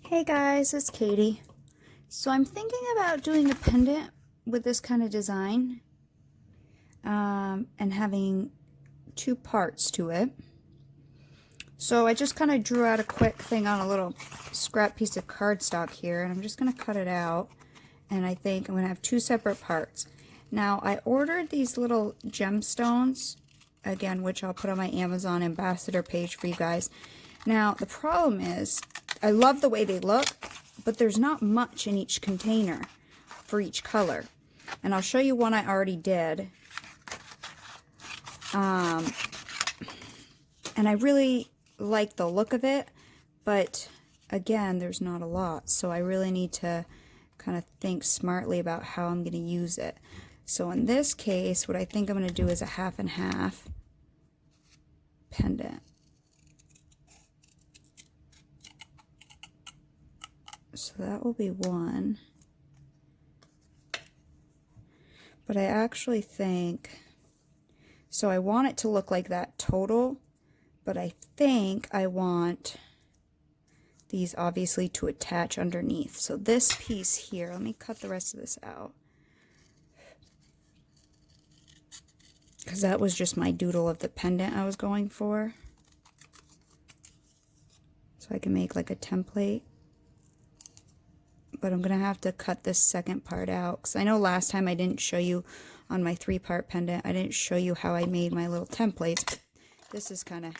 Hey guys, it's Katie. So I'm thinking about doing a pendant with this kind of design and having two parts to it. So I just kind of drew out a quick thing on a little scrap piece of cardstock here, and I'm just going to cut it out, and I think I'm going to have two separate parts. Now I ordered these little gemstones, again, which I'll put on my Amazon ambassador page for you guys. Now the problem is, I love the way they look, but there's not much in each container for each color. And I'll show you one I already did. And I really like the look of it, but again, there's not a lot. So I really need to kind of think smartly about how I'm going to use it. So in this case, what I think I'm going to do is a half and half pendant. So that will be one. But I actually think, so I want it to look like that total, but I think I want these obviously to attach underneath. So this piece here, let me cut the rest of this out, because that was just my doodle of the pendant I was going for. So I can make like a template. But I'm going to have to cut this second part out, because I know last time I didn't show you on my 3-part pendant, I didn't show you how I made my little templates. But this is kind of,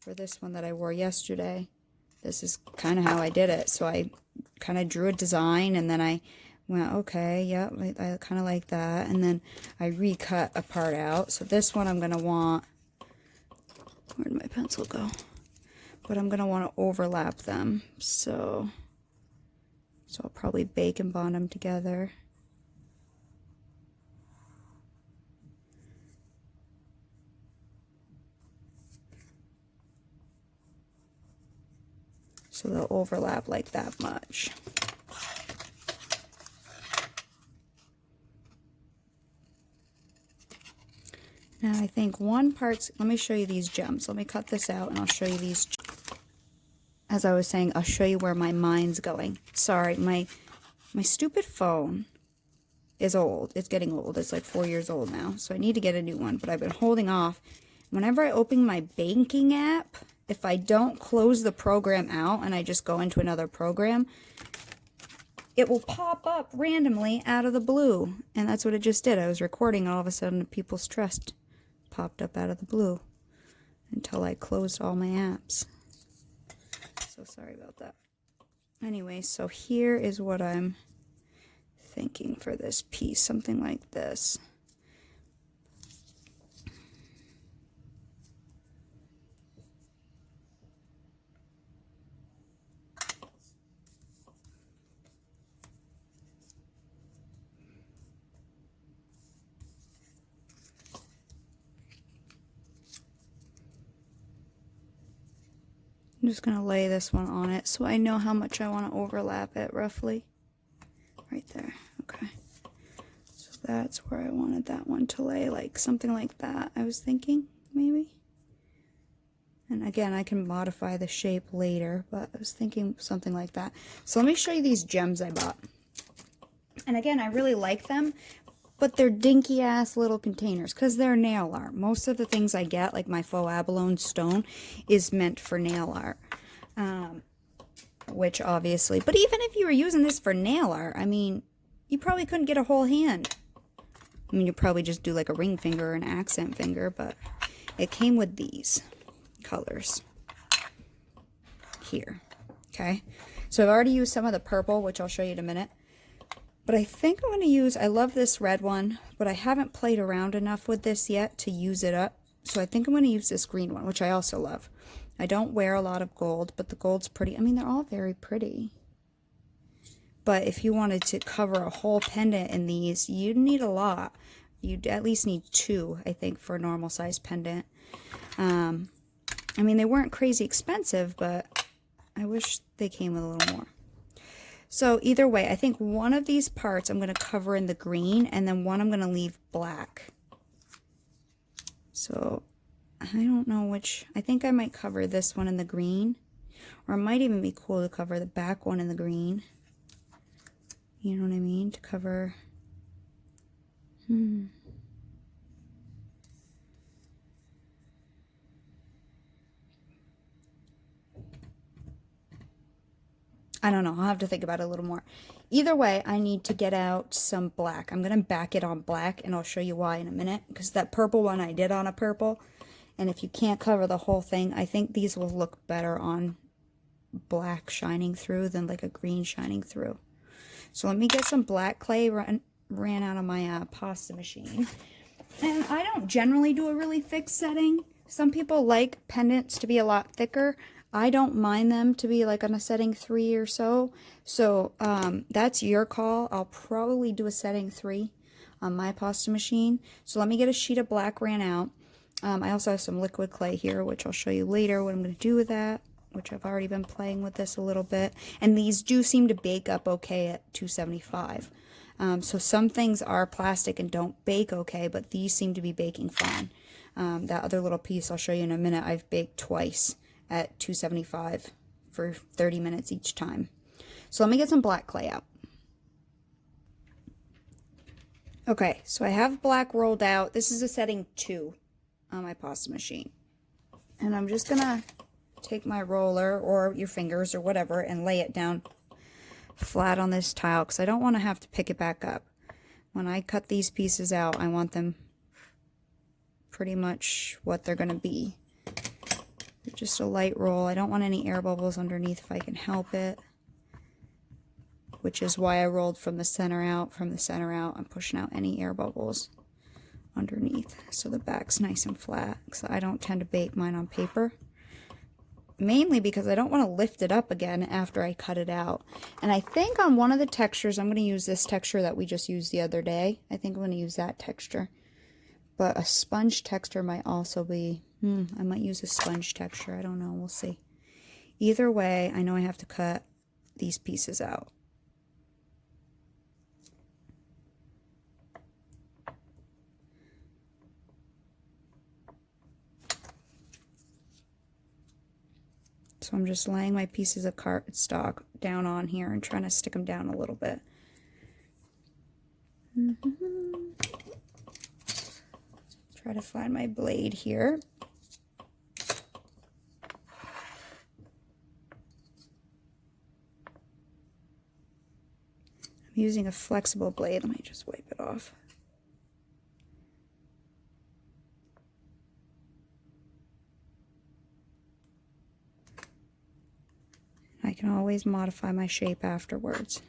for this one that I wore yesterday, this is kind of how I did it. So I kind of drew a design, and then I went, okay, yep, I kind of like that. And then I recut a part out. So this one I'm going to want, where did my pencil go? But I'm going to want to overlap them. So I'll probably bake and bond them together. So they'll overlap like that much. Now I think one part's, let me show you these gems. Let me cut this out and I'll show you these. As I was saying, I'll show you where my mind's going. Sorry, my stupid phone is old. It's getting old. It's like 4 years old now. So I need to get a new one, but I've been holding off. Whenever I open my banking app, if I don't close the program out and I just go into another program, it will pop up randomly out of the blue. And that's what it just did. I was recording, and all of a sudden People's Trust popped up out of the blue until I closed all my apps. So sorry about that. Anyway, so here is what I'm thinking for this piece, something like this. I'm just going to lay this one on it so I know how much I want to overlap it roughly. Right there. Okay. So that's where I wanted that one to lay, like something like that, I was thinking, maybe. And again, I can modify the shape later, but I was thinking something like that. So let me show you these gems I bought. And again, I really like them, but they're dinky ass little containers because they're nail art. Most of the things I get, like my faux abalone stone, is meant for nail art. Which obviously, but even if you were using this for nail art, I mean, you probably couldn't get a whole hand. I mean, you probably just do like a ring finger or an accent finger, but it came with these colors here. Okay, so I've already used some of the purple, which I'll show you in a minute. But I think I'm going to use, I love this red one, but I haven't played around enough with this yet to use it up. So I think I'm going to use this green one, which I also love. I don't wear a lot of gold, but the gold's pretty. I mean, they're all very pretty. But if you wanted to cover a whole pendant in these, you'd need a lot. You'd at least need 2, I think, for a normal size pendant. I mean, they weren't crazy expensive, but I wish they came with a little more. So either way, I think one of these parts I'm going to cover in the green, and then one I'm going to leave black. So I don't know which. I think I might cover this one in the green. Or it might even be cool to cover the back one in the green. You know what I mean? To cover... I don't know. I'll have to think about it a little more. Either way, I need to get out some black. I'm going to back it on black, and I'll show you why in a minute. Because that purple one I did on a purple. And if you can't cover the whole thing, I think these will look better on black shining through than like a green shining through. So let me get some black clay. Ran out of my pasta machine. And I don't generally do a really thick setting. Some people like pendants to be a lot thicker. I don't mind them to be like on a setting 3 or so. So that's your call. I'll probably do a setting 3 on my pasta machine. So let me get a sheet of black ran out. I also have some liquid clay here, which I'll show you later what I'm going to do with that, which I've already been playing with this a little bit. And these do seem to bake up okay at 275. So some things are plastic and don't bake okay, but these seem to be baking fine. That other little piece I'll show you in a minute, I've baked twice at 275 for 30 minutes each time. So let me get some black clay out. Okay, so I have black rolled out. This is a setting 2 on my pasta machine. And I'm just gonna take my roller or your fingers or whatever and lay it down flat on this tile because I don't want to have to pick it back up. When I cut these pieces out, I want them pretty much what they're gonna be. Just a light roll. I don't want any air bubbles underneath if I can help it. Which is why I rolled from the center out. From the center out, I'm pushing out any air bubbles underneath. So the back's nice and flat. Because I don't tend to bake mine on paper. Mainly because I don't want to lift it up again after I cut it out. And I think on one of the textures, I'm going to use this texture that we just used the other day. I think I'm going to use that texture. But a sponge texture might also be... I might use a sponge texture. I don't know. We'll see. Either way, I know I have to cut these pieces out. So I'm just laying my pieces of cardstock down on here and trying to stick them down a little bit. Try to find my blade here. I'm using a flexible blade. Let me just wipe it off. I can always modify my shape afterwards.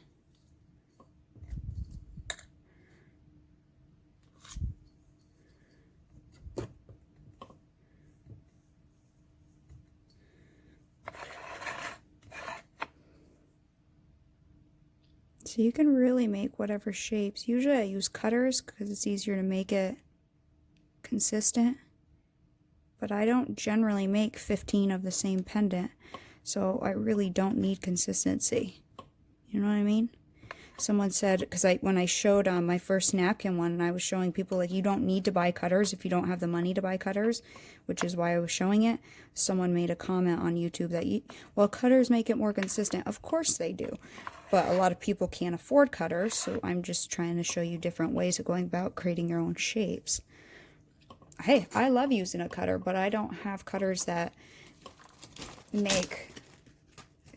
So you can really make whatever shapes. Usually I use cutters because it's easier to make it consistent. But I don't generally make 15 of the same pendant. So I really don't need consistency. You know what I mean? Someone said, because when I showed my first napkin one, and I was showing people, like, you don't need to buy cutters if you don't have the money to buy cutters, which is why I was showing it. Someone made a comment on YouTube that, well, cutters make it more consistent. Of course they do. But a lot of people can't afford cutters, so I'm just trying to show you different ways of going about creating your own shapes. Hey, I love using a cutter, but I don't have cutters that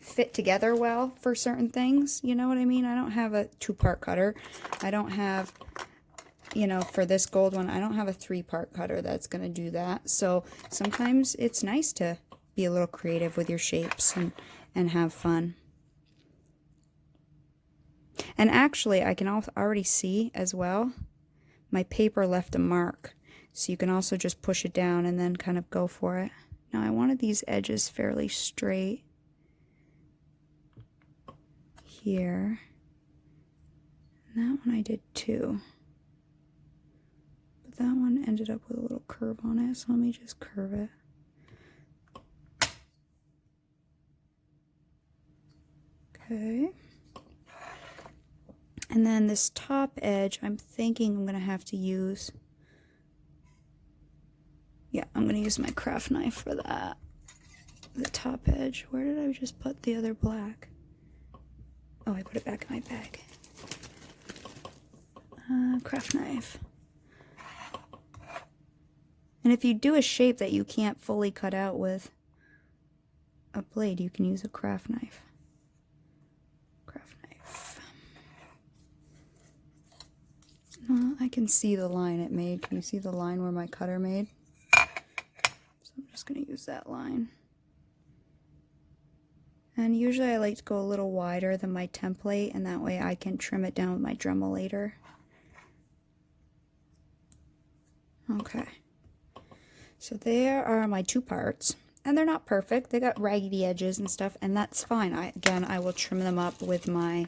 fit together well for certain things. You know what I mean? I don't have a 2-part cutter. I don't have, you know, for this gold one, I don't have a 3-part cutter that's going to do that. So sometimes it's nice to be a little creative with your shapes and have fun. And actually, I can already see as well, my paper left a mark. So you can also just push it down and then kind of go for it. Now I wanted these edges fairly straight here. And that one I did too. But that one ended up with a little curve on it, so let me just curve it. Okay. And then this top edge, I'm thinking I'm going to have to use... Yeah, I'm going to use my craft knife for that. the top edge. Where did I just put the other black? Oh, I put it back in my bag. Craft knife. And if you do a shape that you can't fully cut out with a blade, you can use a craft knife. Craft knife. I can see the line it made. Can you see the line where my cutter made? So I'm just going to use that line. And usually I like to go a little wider than my template, and that way I can trim it down with my Dremel later. Okay. So there are my two parts. And they're not perfect. They got raggedy edges and stuff, and that's fine. Again, I will trim them up with my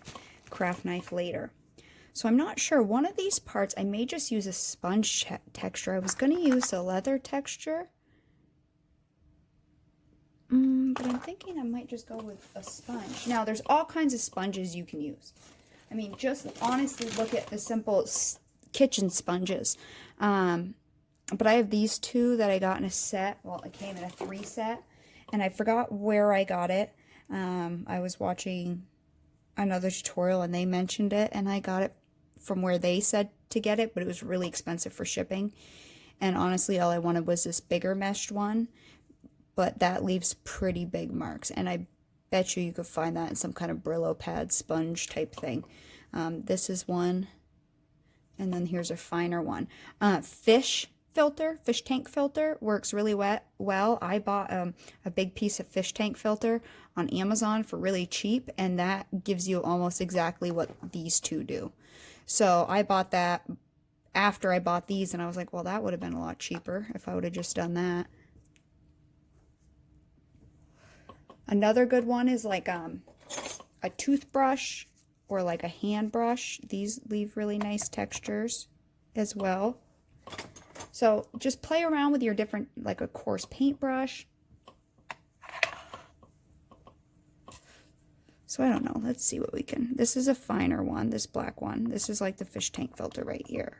craft knife later. So I'm not sure. One of these parts, I may just use a sponge texture. I was going to use a leather texture. But I'm thinking I might just go with a sponge. Now, there's all kinds of sponges you can use. I mean, just honestly look at the simple kitchen sponges. But I have these two that I got in a set. Well, it came in a 3 set. And I forgot where I got it. I was watching another tutorial and they mentioned it. And I got it from where they said to get it. But it was really expensive for shipping. And honestly, all I wanted was this bigger meshed one. But that leaves pretty big marks. And I bet you could find that in some kind of Brillo pad sponge type thing. This is one. And then here's a finer one. Fish tank filter works really well. I bought a big piece of fish tank filter on Amazon for really cheap, and that gives you almost exactly what these two do. So I bought that after I bought these, and I was like, well, that would have been a lot cheaper if I would have just done that. Another good one is like a toothbrush or like a hand brush. These leave really nice textures as well. So just play around with your different, like a coarse paintbrush. So I don't know. Let's see what we can. This is a finer one, this black one. This is like the fish tank filter right here.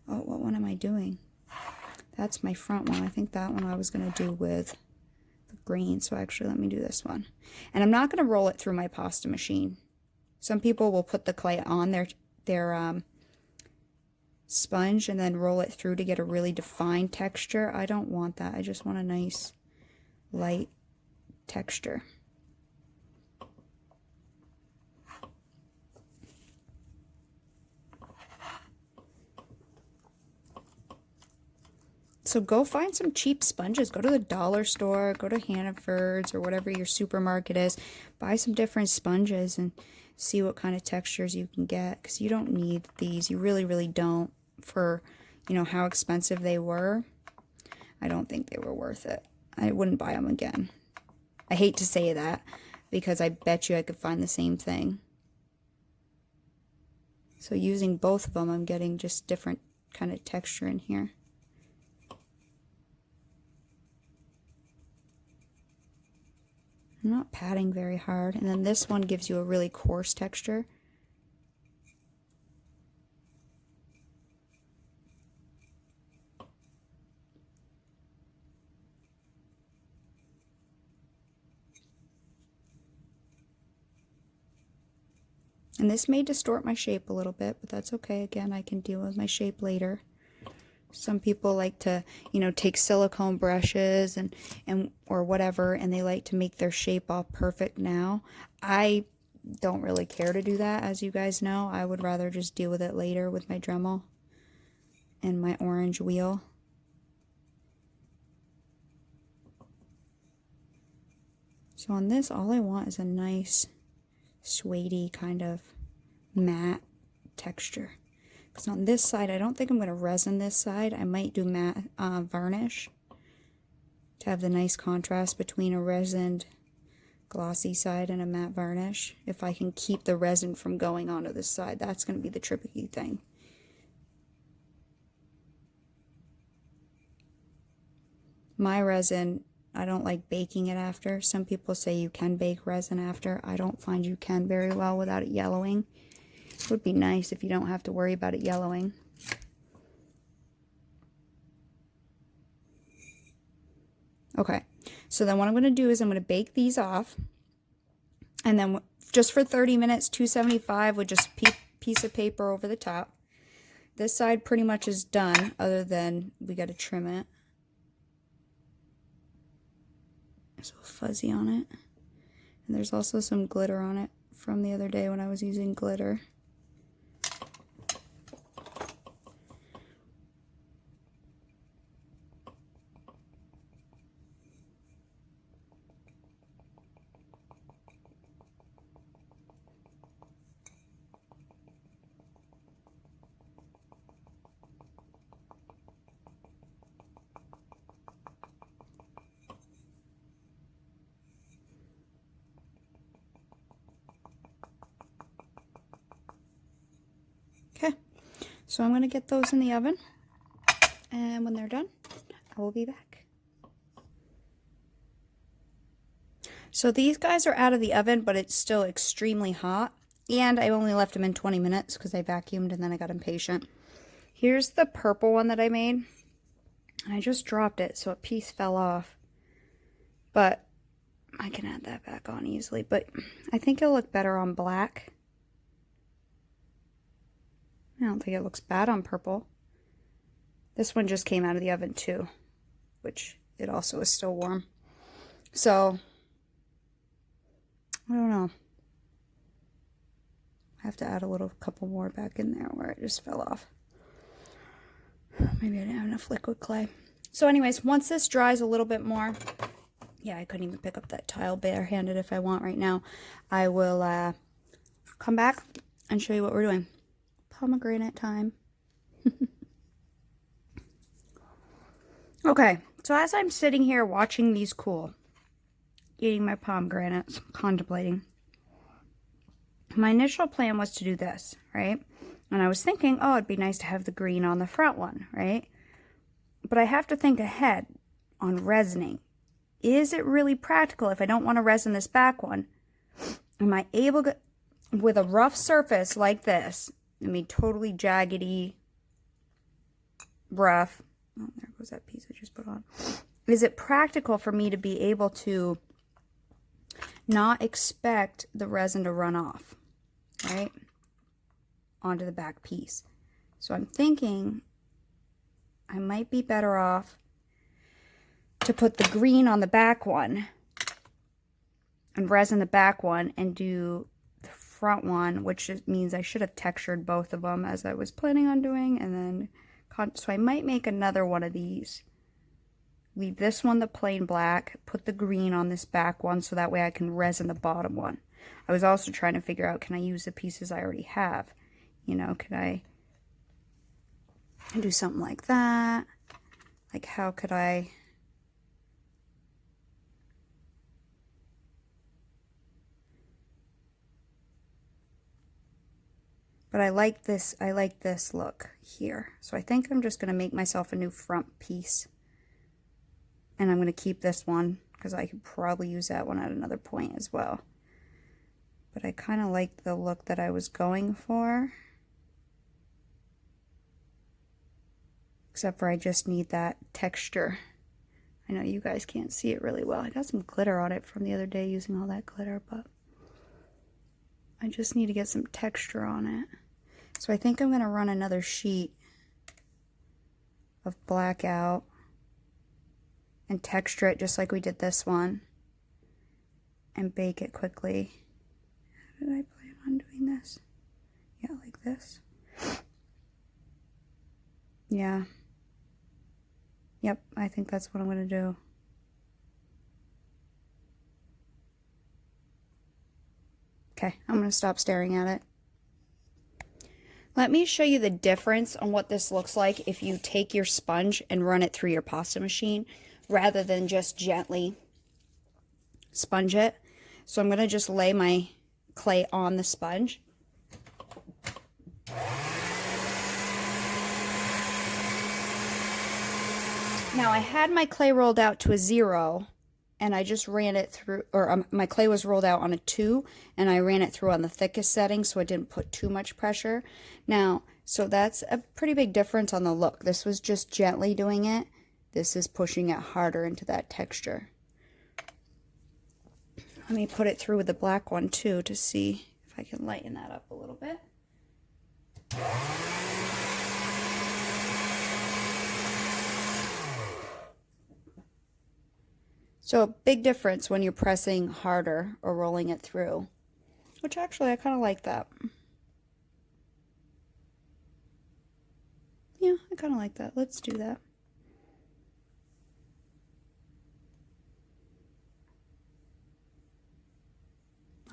Oh, what one am I doing? That's my front one. I think that one I was going to do with the green. So actually, let me do this one. And I'm not going to roll it through my pasta machine. Some people will put the clay on their sponge and then roll it through to get a really defined texture. I don't want that. I just want a nice light texture. So go find some cheap sponges. Go to the dollar store, go to Hannaford's or whatever your supermarket is. Buy some different sponges and see what kind of textures you can get, because you don't need these. You really, really don't. For, you know, how expensive they were, I don't think they were worth it. I wouldn't buy them again. I hate to say that, because I bet you I could find the same thing. So using both of them, I'm getting just different kind of texture in here. I'm not patting very hard. And then this one gives you a really coarse texture. And this may distort my shape a little bit, but that's okay. Again, I can deal with my shape later. Some people like to, you know, take silicone brushes and or whatever, and they like to make their shape all perfect now. I don't really care to do that, as you guys know. I would rather just deal with it later with my Dremel and my orange wheel. So on this, all I want is a nice suede kind of matte texture. Because on this side, I don't think I'm going to resin this side. I might do matte varnish to have the nice contrast between a resined glossy side and a matte varnish. If I can keep the resin from going onto this side, that's going to be the tricky thing. My resin, I don't like baking it after. Some people say you can bake resin after. I don't find you can very well without it yellowing. It would be nice if you don't have to worry about it yellowing. Okay, so then what I'm going to do is I'm going to bake these off, and then just for 30 minutes, 275 with just a piece of paper over the top. This side pretty much is done, other than we got to trim it. There's a fuzzy on it. And there's also some glitter on it from the other day when I was using glitter. Okay, so I'm going to get those in the oven, and when they're done, I will be back. So these guys are out of the oven, but it's still extremely hot, and I only left them in 20 minutes because I vacuumed and then I got impatient. Here's the purple one that I made. I just dropped it, so a piece fell off, but I can add that back on easily, but I think it'll look better on black. I don't think it looks bad on purple. This one just came out of the oven too, which it also is still warm. So, I don't know. I have to add a couple more back in there where it just fell off. Maybe I didn't have enough liquid clay. So anyways, once this dries a little bit more, yeah, I couldn't even pick up that tile barehanded if I want right now. I will come back and show you what we're doing. Pomegranate time. Okay, so as I'm sitting here watching these cool, eating my pomegranates, contemplating, my initial plan was to do this, right? And I was thinking, oh, it'd be nice to have the green on the front one, right? But I have to think ahead on resining. Is it really practical if I don't want to resin this back one? Am I able to, with a rough surface like this, I mean, totally jaggedy, rough. Oh, there goes that piece I just put on. Is it practical for me to be able to not expect the resin to run off, right, onto the back piece? So I'm thinking I might be better off to put the green on the back one and resin the back one and do front one, which means I should have textured both of them as I was planning on doing, and then so I might make another one of these. Leave this one the plain black, put the green on this back one so that way I can resin the bottom one. I was also trying to figure out, can I use the pieces I already have? You know, can I do something like that? Like, how could I... But I like this look here. So I think I'm just going to make myself a new front piece. And I'm going to keep this one because I could probably use that one at another point as well. But I kind of like the look that I was going for. Except for I just need that texture. I know you guys can't see it really well. I got some glitter on it from the other day using all that glitter, but I just need to get some texture on it. So I think I'm going to run another sheet of black out and texture it just like we did this one and bake it quickly. How did I plan on doing this? Yeah, like this. Yeah. Yep, I think that's what I'm going to do. Okay, I'm going to stop staring at it. Let me show you the difference on what this looks like if you take your sponge and run it through your pasta machine rather than just gently sponge it. So I'm going to just lay my clay on the sponge. Now I had my clay rolled out to a 0 and I just ran it through, or my clay was rolled out on a 2 and I ran it through on the thickest setting so it didn't put too much pressure. Now, so that's a pretty big difference on the look. This was just gently doing it. This is pushing it harder into that texture. Let me put it through with the black one too to see if I can lighten that up a little bit. So a big difference when you're pressing harder or rolling it through, which actually I kind of like that. Yeah, I kind of like that. Let's do that.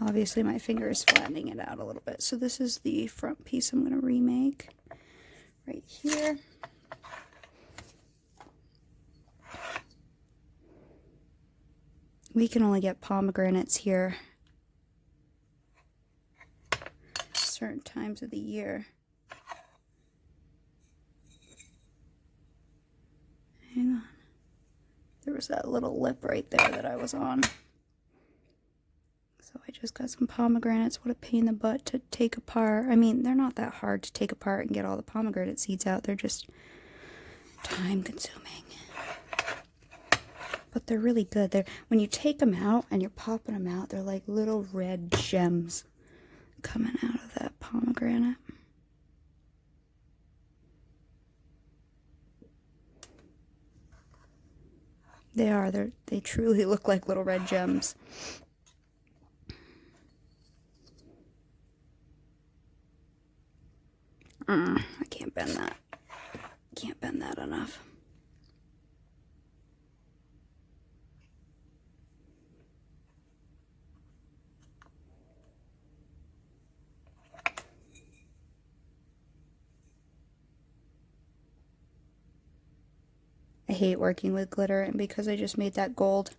Obviously my finger is flattening it out a little bit. So this is the front piece I'm going to remake right here. We can only get pomegranates here certain times of the year. Hang on. There was that little lip right there that I was on. So I just got some pomegranates. What a pain in the butt to take apart. I mean, they're not that hard to take apart and get all the pomegranate seeds out. They're just time consuming. But they're really good. They're, when you take them out and you're popping them out, they're like little red gems coming out of that pomegranate. They are. They truly look like little red gems. I can't bend that. Can't bend that enough. I hate working with glitter, and because I just made that gold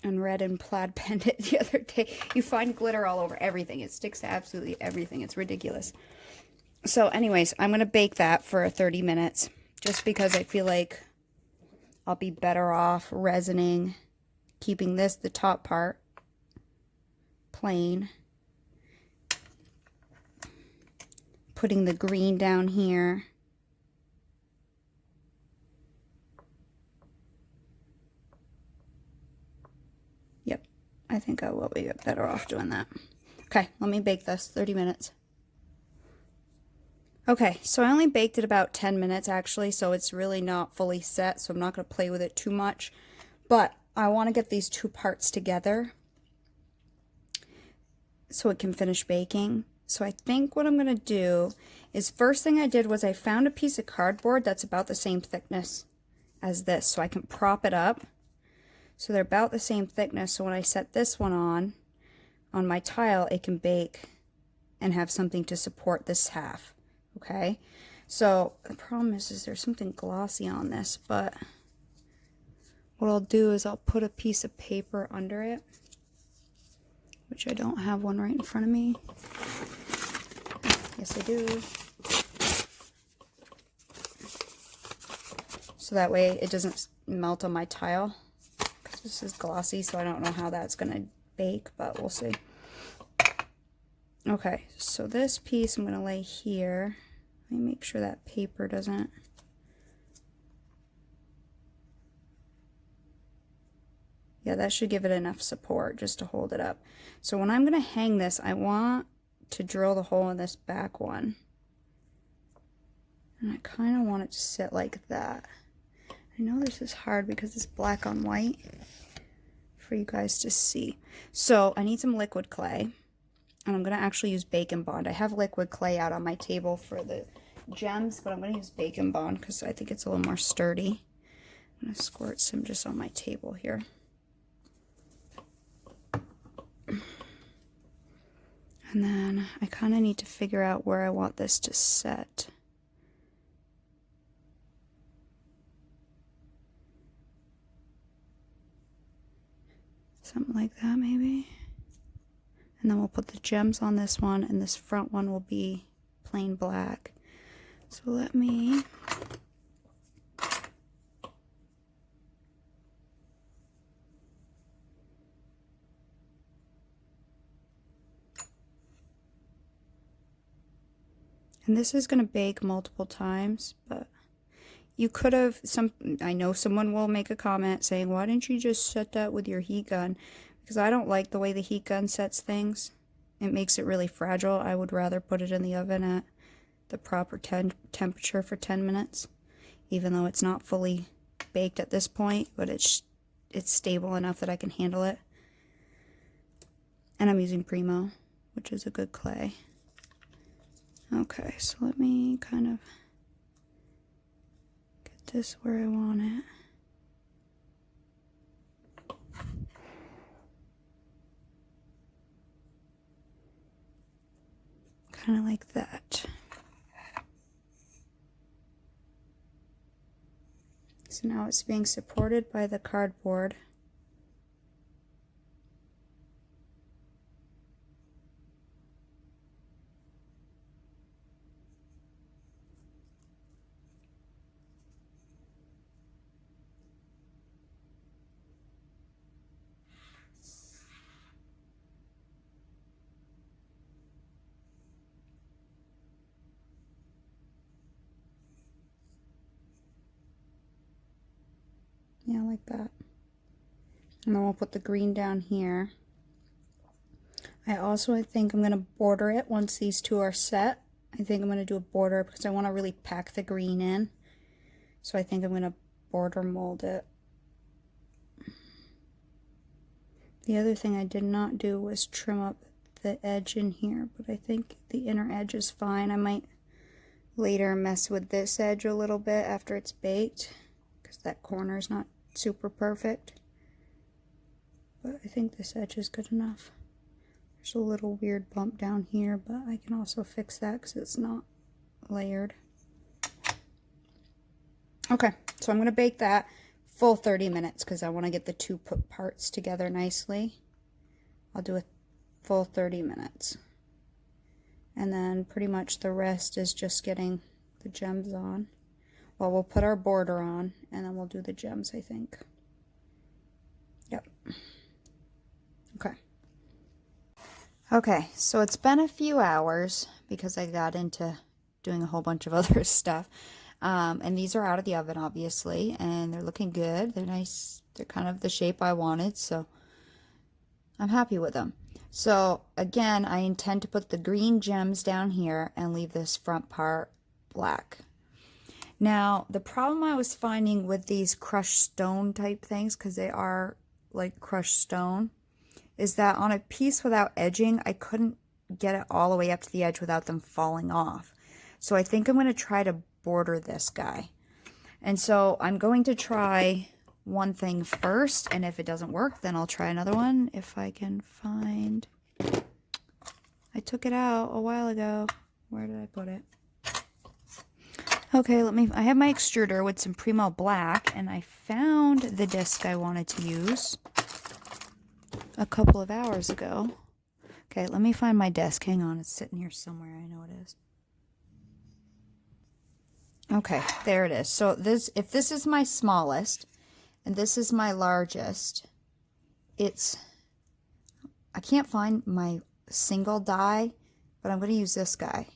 and red and plaid pendant the other day, you find glitter all over everything. It sticks to absolutely everything. It's ridiculous. So anyways, I'm going to bake that for 30 minutes just because I feel like I'll be better off resining, keeping this, the top part, plain, putting the green down here, yep, I think I will be better off doing that. Okay, let me bake this 30 minutes. Okay, so I only baked it about 10 minutes actually, so it's really not fully set, so I'm not going to play with it too much. But I want to get these two parts together so it can finish baking. So I think what I'm going to do is, first thing I did was I found a piece of cardboard that's about the same thickness as this, so I can prop it up. So they're about the same thickness, so when I set this one on my tile, it can bake and have something to support this half. Okay, so the problem is there's something glossy on this, but what I'll do is I'll put a piece of paper under it, which I don't have one right in front of me. Yes, I do. So that way it doesn't melt on my tile, because this is glossy, so I don't know how that's going to bake, but we'll see. Okay, so this piece I'm going to lay here. Let me make sure that paper doesn't... Yeah, that should give it enough support just to hold it up. So when I'm going to hang this, I want to drill the hole in this back one. And I kind of want it to sit like that. I know this is hard because it's black on white for you guys to see. So I need some liquid clay. And I'm going to actually use Bacon Bond. I have liquid clay out on my table for the gems, but I'm going to use Bacon Bond because I think it's a little more sturdy. I'm going to squirt some just on my table here. And then I kind of need to figure out where I want this to set. Something like that maybe. And then we'll put the gems on this one, and this front one will be plain black. So let me... And this is going to bake multiple times, but You could have, I know someone will make a comment saying, why didn't you just set that with your heat gun? Because I don't like the way the heat gun sets things. It makes it really fragile. I would rather put it in the oven at the proper temperature for 10 minutes. Even though it's not fully baked at this point, but it's stable enough that I can handle it. And I'm using Primo, which is a good clay. Okay, so let me kind of get this where I want it. Kind of like that. So now it's being supported by the cardboard. Yeah, like that. And then we'll put the green down here. I think I'm going to border it once these two are set. I think I'm going to do a border because I want to really pack the green in. So I think I'm going to border mold it. The other thing I did not do was trim up the edge in here, but I think the inner edge is fine. I might later mess with this edge a little bit after it's baked because that corner is not super perfect. But I think this edge is good enough. There's a little weird bump down here, but I can also fix that because it's not layered. Okay, so I'm going to bake that full 30 minutes because I want to get the two parts together nicely. I'll do a full 30 minutes. And then pretty much the rest is just getting the gems on. Well, we'll put our border on and then we'll do the gems, I think. Yep. Okay. Okay, so it's been a few hours because I got into doing a whole bunch of other stuff. And these are out of the oven, obviously, and they're looking good. They're nice. They're kind of the shape I wanted, so I'm happy with them. So again, I intend to put the green gems down here and leave this front part black. Now, the problem I was finding with these crushed stone type things, because they are like crushed stone, is that on a piece without edging, I couldn't get it all the way up to the edge without them falling off. So I think I'm going to try to border this guy. And so I'm going to try one thing first, and if it doesn't work, then I'll try another one if I can find... I took it out a while ago. Where did I put it? Okay, I have my extruder with some Primo black, and I found the disc I wanted to use a couple of hours ago. Okay, let me find my disc. Hang on, it's sitting here somewhere. I know it is. Okay, there it is. So if this is my smallest and this is my largest, I can't find my single die, but I'm going to use this guy.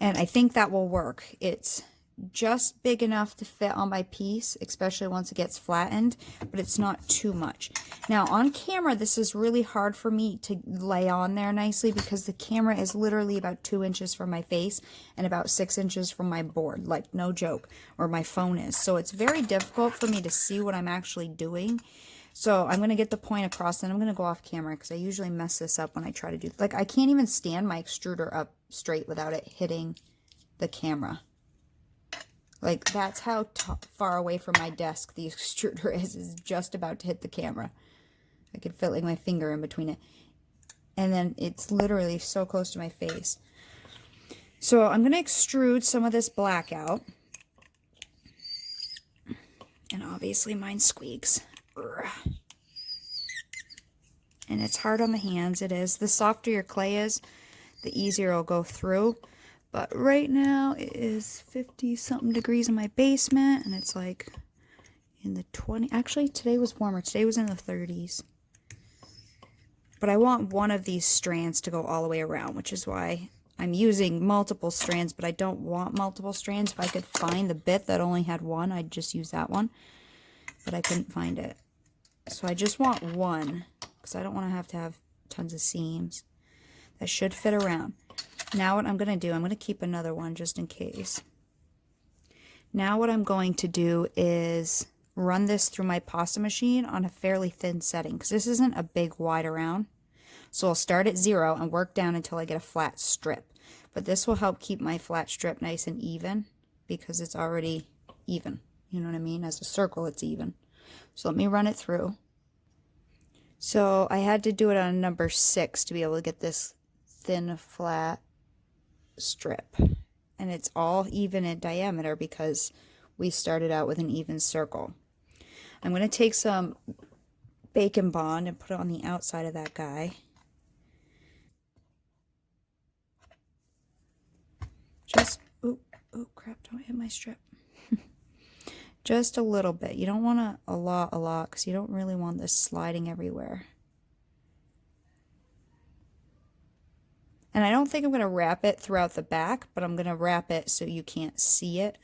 And I think that will work. It's just big enough to fit on my piece, especially once it gets flattened, but it's not too much. Now on camera, this is really hard for me to lay on there nicely because the camera is literally about 2 inches from my face and about 6 inches from my board, like no joke, or my phone is. So it's very difficult for me to see what I'm actually doing. So I'm going to get the point across, and I'm going to go off camera because I usually mess this up when I try to do, like, I can't even stand my extruder up straight without it hitting the camera. Like, that's how far away from my desk the extruder is just about to hit the camera. I could fit like my finger in between it. And then it's literally so close to my face. So I'm going to extrude some of this black out. And obviously mine squeaks. And it's hard on the hands. It is. The softer your clay is, the easier it'll go through. But right now it is 50-something degrees in my basement, and it's like in the 20. Actually, today was warmer. Today was in the 30s. But I want one of these strands to go all the way around, which is why I'm using multiple strands, but I don't want multiple strands. If I could find the bit that only had one, I'd just use that one. But I couldn't find it. So I just want one, because I don't want to have tons of seams. That should fit around. Now what I'm going to do, I'm going to keep another one just in case. Now what I'm going to do is run this through my pasta machine on a fairly thin setting, because this isn't a big wide around. So I'll start at 0 and work down until I get a flat strip. But this will help keep my flat strip nice and even, because it's already even. You know what I mean? As a circle, it's even. So let me run it through. So I had to do it on number 6 to be able to get this thin, flat strip. And it's all even in diameter because we started out with an even circle. I'm going to take some bacon bond and put it on the outside of that guy. Just, oh crap, don't hit my strip. Just a little bit. You don't want a lot, because you don't really want this sliding everywhere. And I don't think I'm going to wrap it throughout the back, but I'm going to wrap it so you can't see it.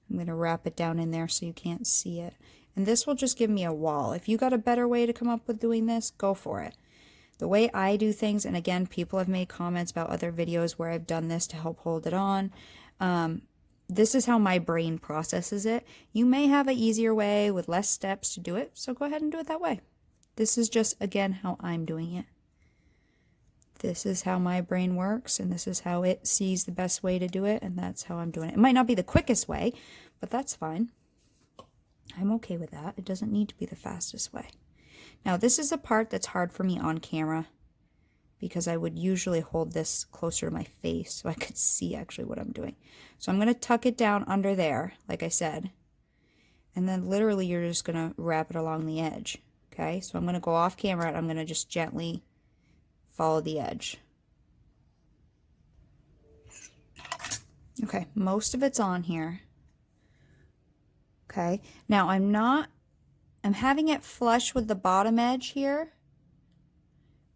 I'm going to wrap it down in there so you can't see it. And this will just give me a wall. If you got a better way to come up with doing this, go for it. The way I do things, and again, people have made comments about other videos where I've done this to help hold it on. This is how my brain processes it. You may have an easier way with less steps to do it, so go ahead and do it that way. This is just, again, how I'm doing it. This is how my brain works, and this is how it sees the best way to do it, and that's how I'm doing it. It might not be the quickest way, but that's fine. I'm okay with that. It doesn't need to be the fastest way. Now, this is a part that's hard for me on camera, because I would usually hold this closer to my face so I could see actually what I'm doing. So I'm going to tuck it down under there, like I said, and then literally you're just going to wrap it along the edge. Okay, so I'm going to go off camera and I'm going to just gently follow the edge. Okay, most of it's on here. Okay, now I'm having it flush with the bottom edge here,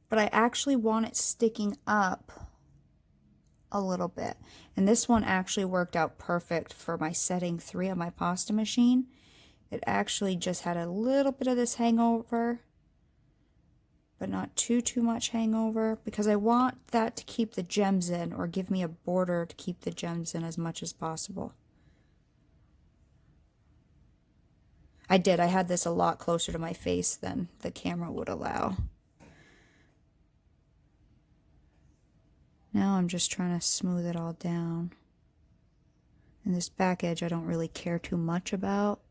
but I actually want it sticking up a little bit. And this one actually worked out perfect for my setting 3 on my pasta machine. It actually just had a little bit of this hangover, but not too much hangover, because I want that to keep the gems in, or give me a border to keep the gems in as much as possible. I had this a lot closer to my face than the camera would allow. Now I'm just trying to smooth it all down. And this back edge I don't really care too much about,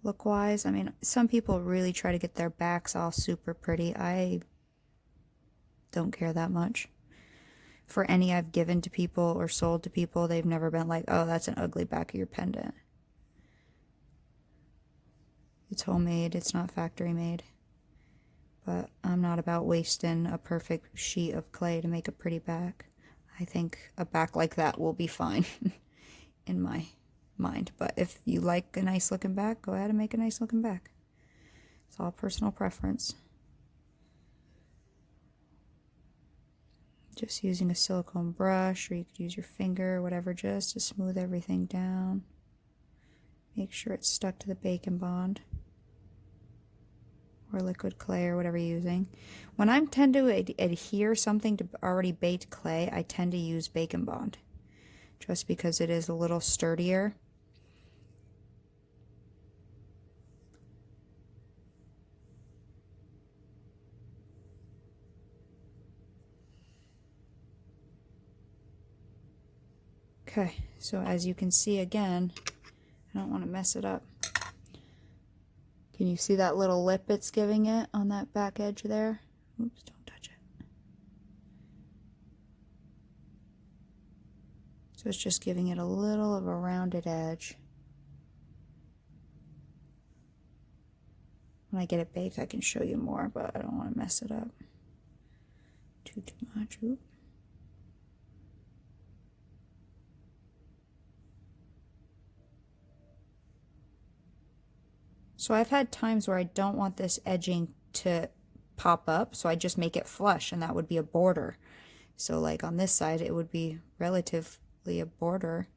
look-wise. I mean, some people really try to get their backs all super pretty. I don't care that much. For any I've given to people or sold to people, they've never been like, oh, that's an ugly back of your pendant. It's homemade, it's not factory made. But I'm not about wasting a perfect sheet of clay to make a pretty back. I think a back like that will be fine in my mind. But if you like a nice looking back, go ahead and make a nice looking back. It's all personal preference. Just using a silicone brush, or you could use your finger or whatever, just to smooth everything down. Make sure it's stuck to the bacon bond or liquid clay or whatever you're using. When I tend to adhere something to already baked clay, I tend to use bacon bond, just because it is a little sturdier. Okay, so as you can see, again, I don't want to mess it up. Can you see that little lip it's giving it on that back edge there? Oops, don't touch it. So it's just giving it a little of a rounded edge. When I get it baked, I can show you more, but I don't want to mess it up too much. Oop. So I've had times where I don't want this edging to pop up, so I just make it flush, and that would be a border. So like on this side, it would be relatively a border.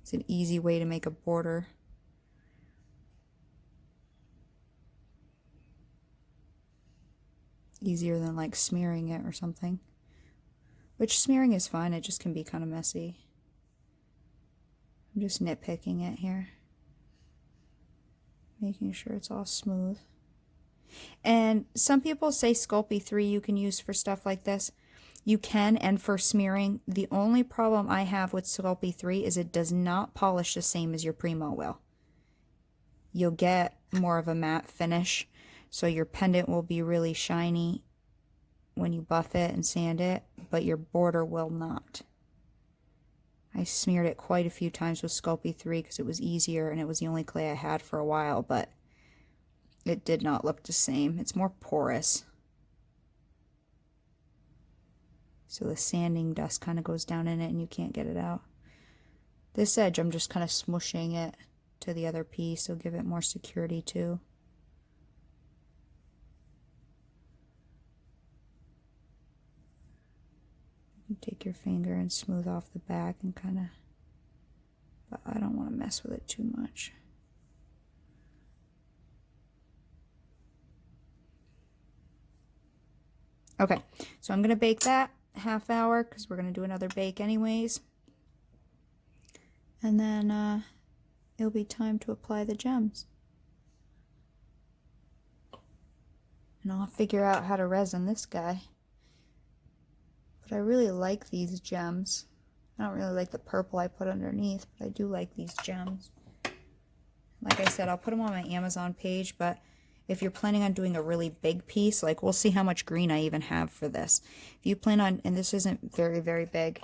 It's an easy way to make a border. Easier than like smearing it or something. Which smearing is fine, it just can be kind of messy. I'm just nitpicking it here. Making sure it's all smooth. And some people say Sculpey 3 you can use for stuff like this. You can, and for smearing. The only problem I have with Sculpey 3 is it does not polish the same as your Primo will. You'll get more of a matte finish, so your pendant will be really shiny when you buff it and sand it, but your border will not. I smeared it quite a few times with Sculpey 3 because it was easier and it was the only clay I had for a while, but it did not look the same. It's more porous. So the sanding dust kind of goes down in it and you can't get it out. This edge, I'm just kind of smushing it to the other piece, so give it more security too. You take your finger and smooth off the back and kind of, but I don't want to mess with it too much. Okay, so I'm going to bake that half hour because we're going to do another bake anyways. And then it'll be time to apply the gems. And I'll figure out how to resin this guy. But I really like these gems. I don't really like the purple I put underneath, but I do like these gems. Like I said, I'll put them on my Amazon page, but if you're planning on doing a really big piece, like we'll see how much green I even have for this. If you plan on, and this isn't very, very big,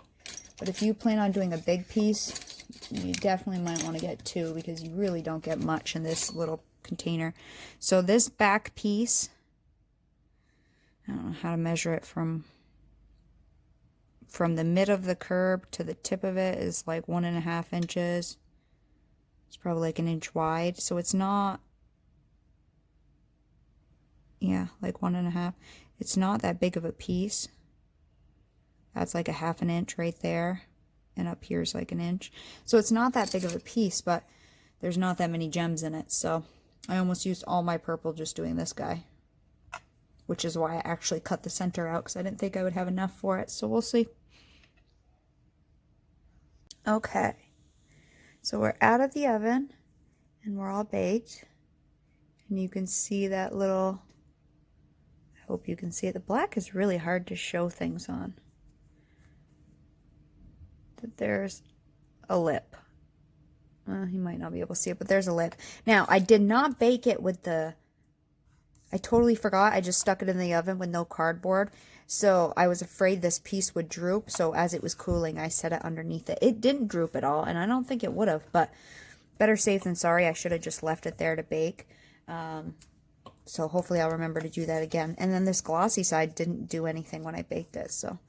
but if you plan on doing a big piece, you definitely might want to get 2 because you really don't get much in this little container. So this back piece, I don't know how to measure it from the mid of the curb to the tip of it is like 1.5 inches. It's probably like 1 inch wide, so it's not, yeah, like 1.5. It's not that big of a piece. That's like 1/2 inch right there, and up here's like 1 inch. So it's not that big of a piece, but there's not that many gems in it. So I almost used all my purple just doing this guy, which is why I actually cut the center out because I didn't think I would have enough for it. So we'll see. Okay, so we're out of the oven and we're all baked, and you can see that little, I hope you can see it. The black is really hard to show things on. That there's a lip. You might not be able to see it, but there's a lip. Now, I did not bake it with the, I totally forgot. I just stuck it in the oven with no cardboard. So I was afraid this piece would droop. So as it was cooling, I set it underneath it. It didn't droop at all, and I don't think it would have, but better safe than sorry. I should have just left it there to bake. So hopefully I'll remember to do that again. And then this glossy side didn't do anything when I baked it. So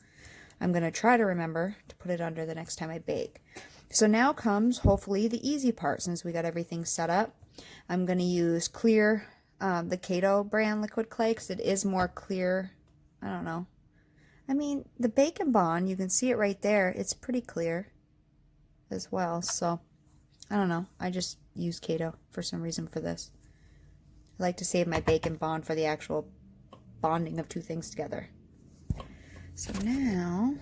I'm going to try to remember to put it under the next time I bake. So now comes hopefully the easy part since we got everything set up. I'm going to use clear, the Kato brand liquid clay because it is more clear. I don't know. I mean, the Bacon Bond, you can see it right there. It's pretty clear as well. So I don't know. I just use Kato for some reason for this. I like to save my Bacon Bond for the actual bonding of two things together. So now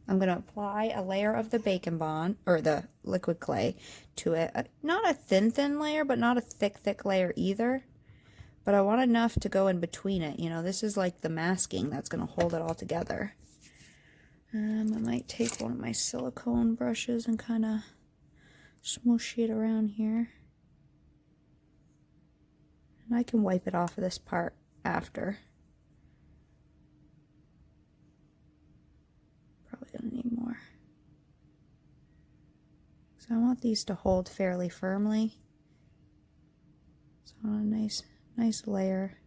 I'm going to apply a layer of the Bacon Bond, or the liquid clay, to it. Not a thin layer, but not a thick layer either. But I want enough to go in between it. You know, this is like the masking that's going to hold it all together. I might take one of my silicone brushes and kind of smoosh it around here. And I can wipe it off of this part after. Probably gonna need more. So I want these to hold fairly firmly. So I want a nice layer.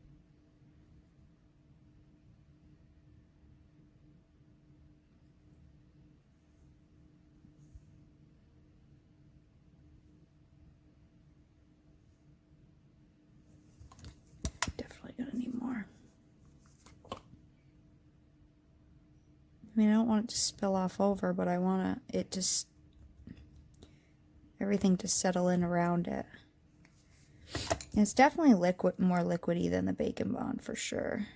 mean, I don't want it to spill off over, but I want it to, everything to settle in around it. And it's definitely liquid, more liquidy than the Bacon Bond for sure.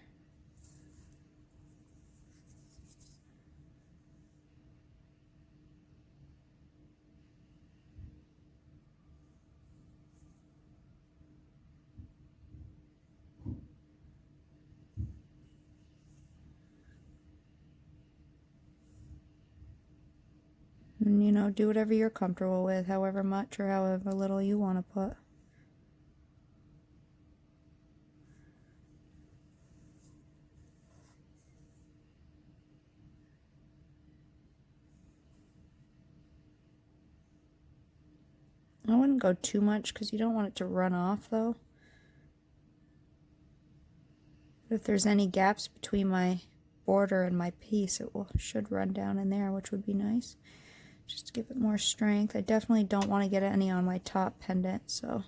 And, you know, do whatever you're comfortable with, however much or however little you want to put. I wouldn't go too much because you don't want it to run off though. But if there's any gaps between my border and my piece, it should run down in there, which would be nice. Just to give it more strength. I definitely don't want to get any on my top pendant, so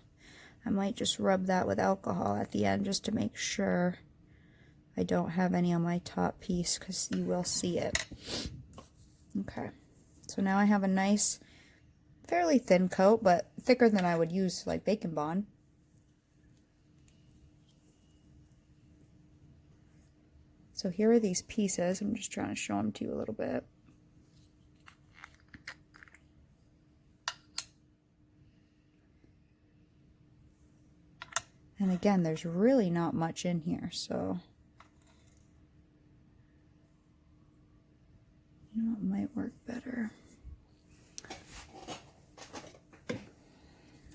I might just rub that with alcohol at the end just to make sure I don't have any on my top piece, because you will see it. Okay, so now I have a nice, fairly thin coat, but thicker than I would use like Bacon Bond. So here are these pieces. I'm just trying to show them to you a little bit. And again, there's really not much in here, so you know, it might work better.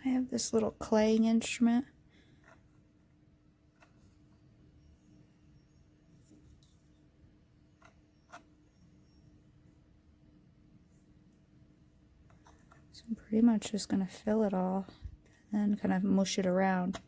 I have this little claying instrument. So I'm pretty much just going to fill it all and kind of mush it around.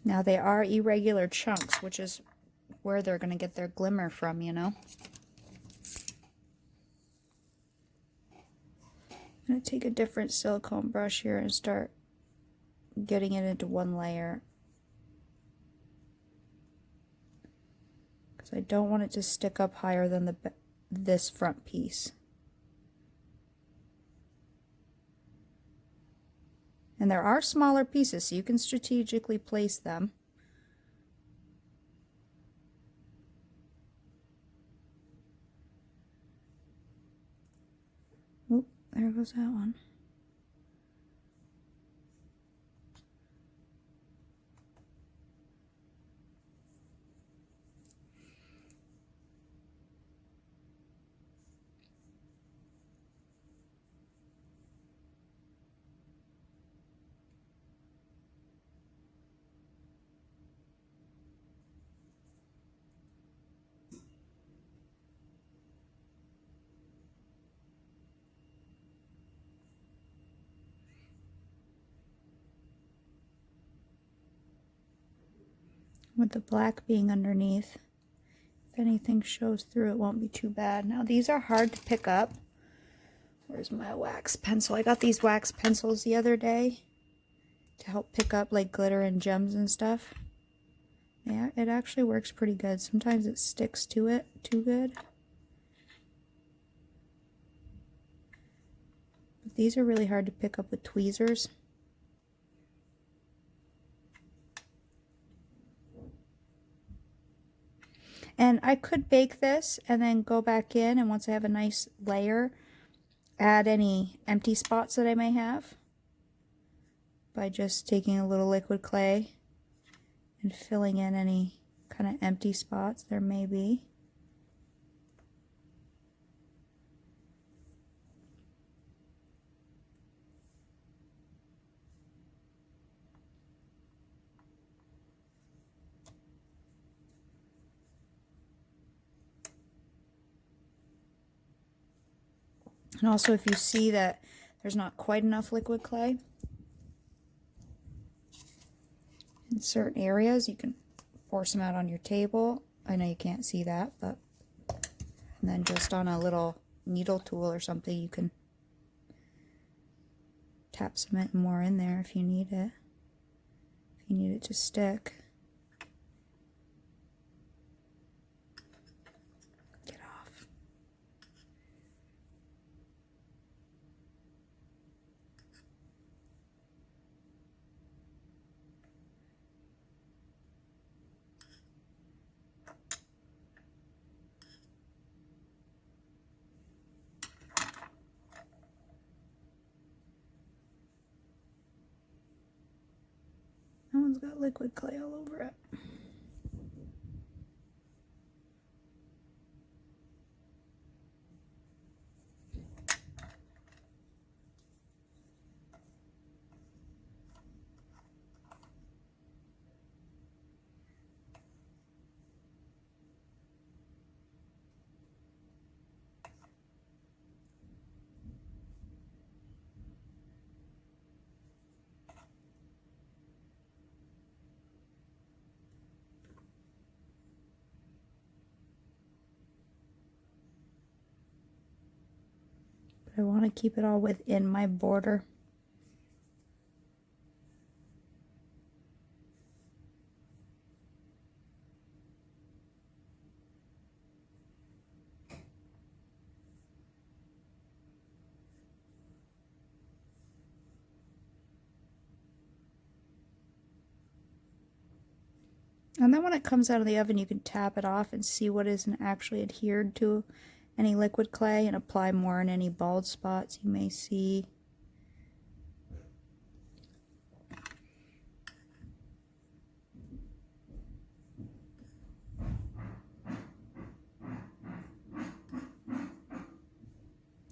Now they are irregular chunks, which is where they're going to get their glimmer from, you know. I'm going to take a different silicone brush here and start getting it into one layer, because I don't want it to stick up higher than this front piece. And there are smaller pieces, so you can strategically place them. Oop, there goes that one. With the black being underneath, if anything shows through, it won't be too bad. Now these are hard to pick up. Where's my wax pencil? I got these wax pencils the other day to help pick up like glitter and gems and stuff. Yeah, it actually works pretty good. Sometimes it sticks to it too good. But these are really hard to pick up with tweezers. And I could bake this and then go back in, and once I have a nice layer, add any empty spots that I may have by just taking a little liquid clay and filling in any kind of empty spots there may be. And also, if you see that there's not quite enough liquid clay in certain areas, you can pour some out on your table. I know you can't see that, but and then just on a little needle tool or something, you can tap some more in there if you need it. If you need it to stick. Get off. That one's got liquid clay all over it. But I want to keep it all within my border. And then when it comes out of the oven, you can tap it off and see what isn't actually adhered to any liquid clay and apply more in any bald spots you may see.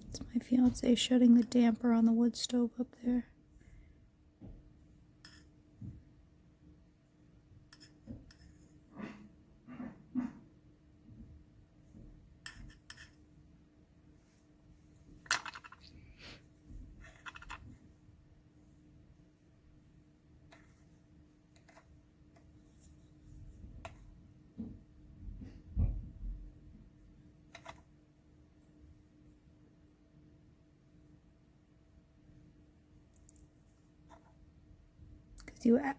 It's my fiance shutting the damper on the wood stove up there.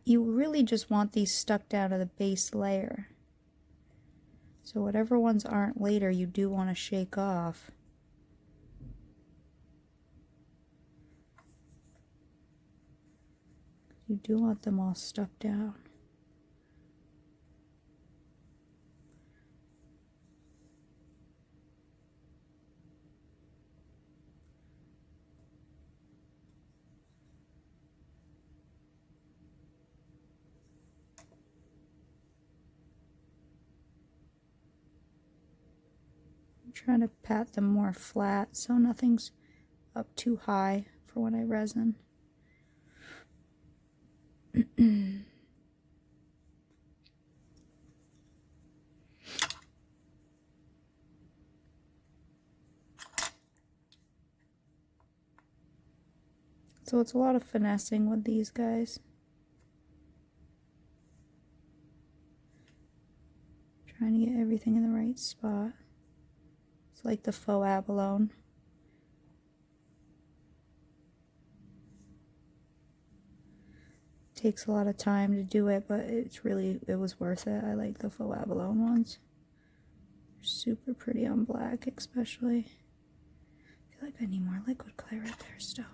You really just want these stuck down to the base layer. So whatever ones aren't later, you do want to shake off. You do want them all stuck down. Trying to pat them more flat so nothing's up too high for when I resin. So it's a lot of finessing with these guys. Trying to get everything in the right spot. It's like the faux abalone. Takes a lot of time to do it, but it was worth it. I like the faux abalone ones. They're super pretty on black, especially. I feel like I need more liquid clay right there still.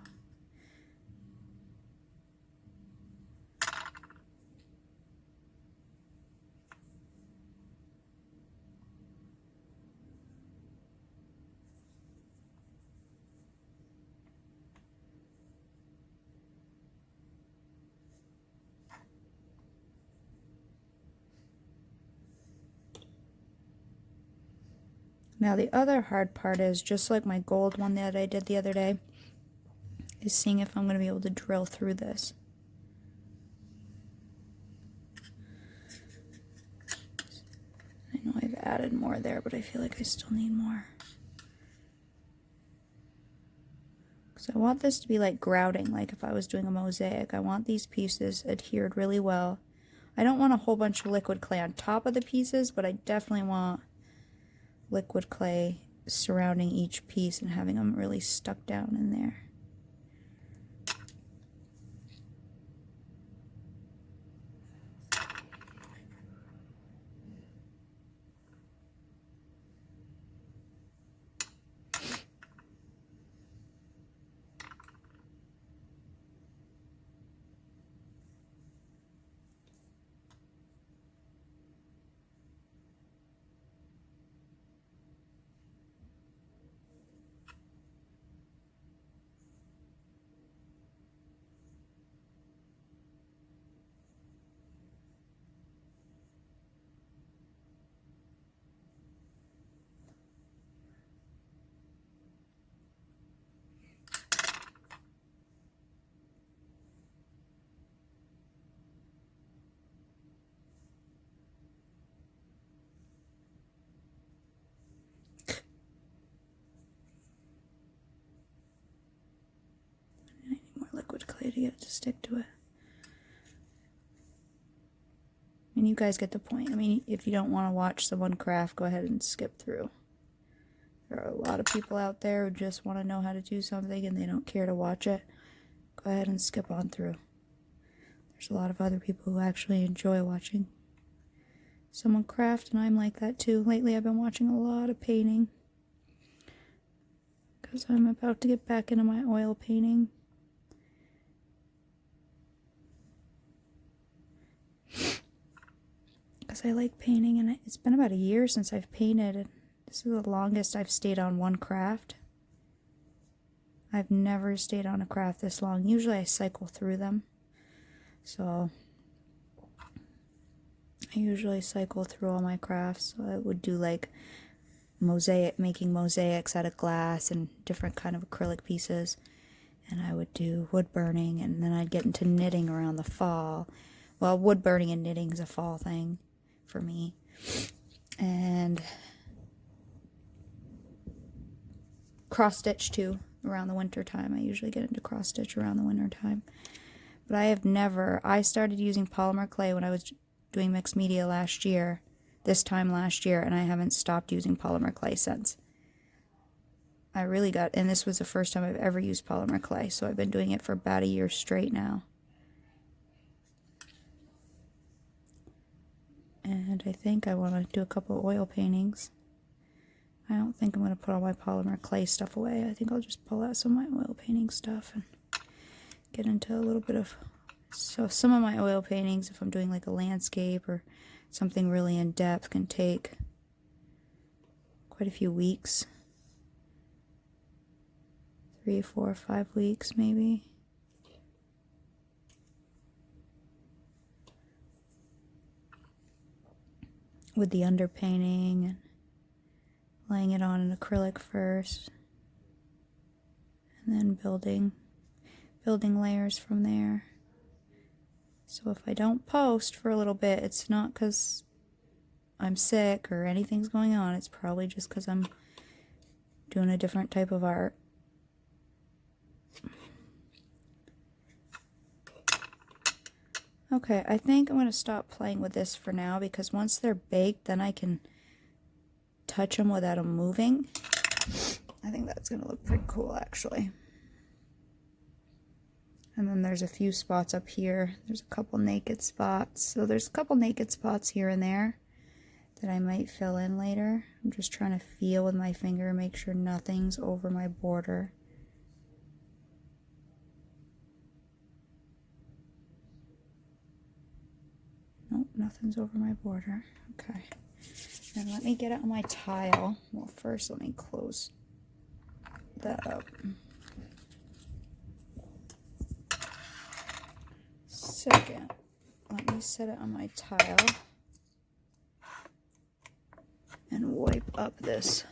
Now the other hard part is, just like my gold one that I did the other day, is seeing if I'm going to be able to drill through this. I know I've added more there, but I feel like I still need more. So I want this to be like grouting, like if I was doing a mosaic. I want these pieces adhered really well. I don't want a whole bunch of liquid clay on top of the pieces, but I definitely want liquid clay surrounding each piece and having them really stuck down in there. Liquid clay to get it to stick to it. I mean, you guys get the point. I mean, if you don't want to watch someone craft, go ahead and skip through. There are a lot of people out there who just want to know how to do something and they don't care to watch it. Go ahead and skip on through. There's a lot of other people who actually enjoy watching someone craft, and I'm like that too. Lately I've been watching a lot of painting because I'm about to get back into my oil painting. Because I like painting, and it's been about a year since I've painted, and this is the longest I've stayed on one craft. I've never stayed on a craft this long. Usually I cycle through them. So I usually cycle through all my crafts. So I would do like making mosaics out of glass and different kind of acrylic pieces. And I would do wood burning, and then I'd get into knitting around the fall. Well, wood burning and knitting is a fall thing for me. And cross stitch too around the winter time. I usually get into cross stitch around the winter time. But I started using polymer clay when I was doing mixed media this time last year, and I haven't stopped using polymer clay since. And this was the first time I've ever used polymer clay, so I've been doing it for about a year straight now. And I think I want to do a couple of oil paintings. I don't think I'm going to put all my polymer clay stuff away. I think I'll just pull out some of my oil painting stuff and get into a little bit of... So some of my oil paintings, if I'm doing like a landscape or something really in depth, can take quite a few weeks. 3, 4, 5 weeks maybe. With the underpainting and laying it on an acrylic first, and then building layers from there. So if I don't post for a little bit, it's not because I'm sick or anything's going on. It's probably just because I'm doing a different type of art. Okay, I think I'm going to stop playing with this for now, because once they're baked, then I can touch them without them moving. I think that's going to look pretty cool, actually. And then there's a few spots up here. There's a couple naked spots. So there's a couple naked spots here and there that I might fill in later. I'm just trying to feel with my finger, make sure nothing's over my border. Nope, nothing's over my border. Okay. Then let me get it on my tile. Well, first let me close that up. Second, let me set it on my tile and wipe up this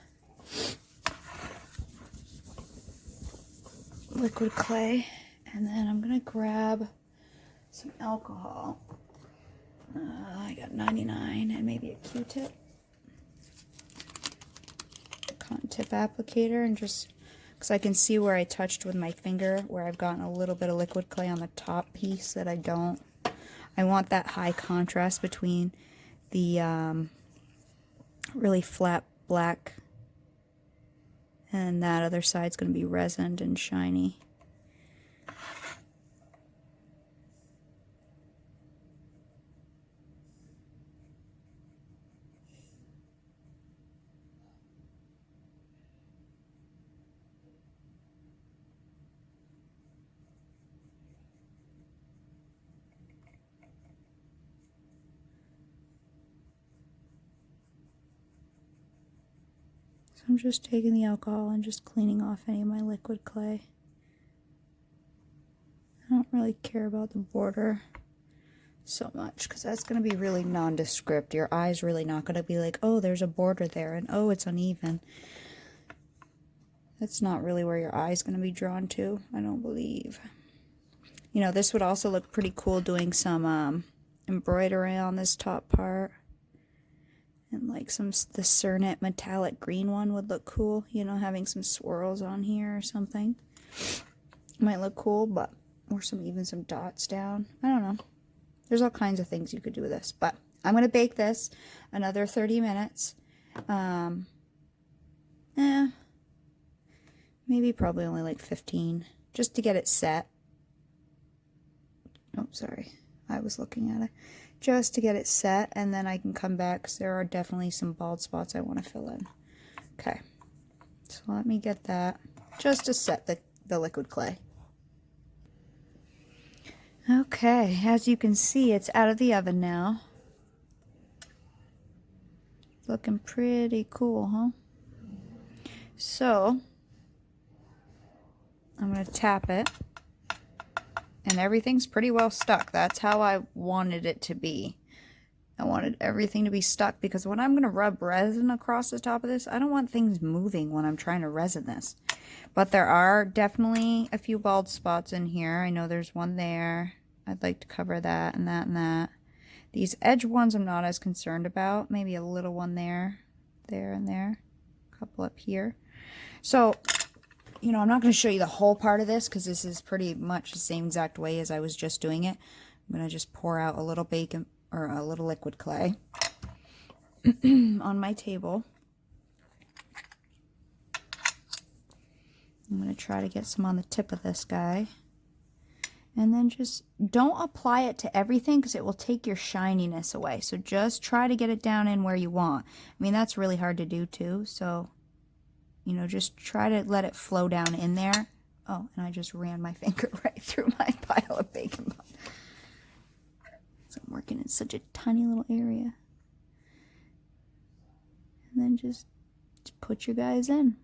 liquid clay. And then I'm going to grab some alcohol. I got 99 and maybe a Q-tip. Cotton tip applicator, and just because I can see where I touched with my finger, where I've gotten a little bit of liquid clay on the top piece that I don't. I want that high contrast between the really flat black and that other side's going to be resined and shiny. I'm just taking the alcohol and just cleaning off any of my liquid clay. I don't really care about the border so much because that's going to be really nondescript. Your eye's really not going to be like, oh, there's a border there, and oh, it's uneven. That's not really where your eye's going to be drawn to, I don't believe. You know, this would also look pretty cool doing some embroidery on this top part. And like the Cernet metallic green one would look cool. You know, having some swirls on here or something. Might look cool, but, or even some dots down. I don't know. There's all kinds of things you could do with this. But I'm going to bake this another 30 minutes. Maybe probably only like 15. Just to get it set. Oh, sorry. I was looking at it. Just to get it set, and then I can come back because there are definitely some bald spots I want to fill in. Okay, so let me get that just to set the liquid clay. Okay, as you can see, it's out of the oven now. Looking pretty cool, huh? So, I'm going to tap it. And everything's pretty well stuck. That's how I wanted it to be. I wanted everything to be stuck because when I'm going to rub resin across the top of this, I don't want things moving when I'm trying to resin this. But there are definitely a few bald spots in here. I know there's one there. I'd like to cover that and that and that. These edge ones I'm not as concerned about. Maybe a little one there, there and there. A couple up here. So, you know, I'm not going to show you the whole part of this because this is pretty much the same exact way as I was just doing it. I'm going to just pour out a little bacon or a little liquid clay on my table. I'm going to try to get some on the tip of this guy. And then just don't apply it to everything because it will take your shininess away. So just try to get it down in where you want. I mean, that's really hard to do too. So, you know, just try to let it flow down in there. Oh, and I just ran my finger right through my pile of bacon bond. So I'm working in such a tiny little area. And then just put your guys in.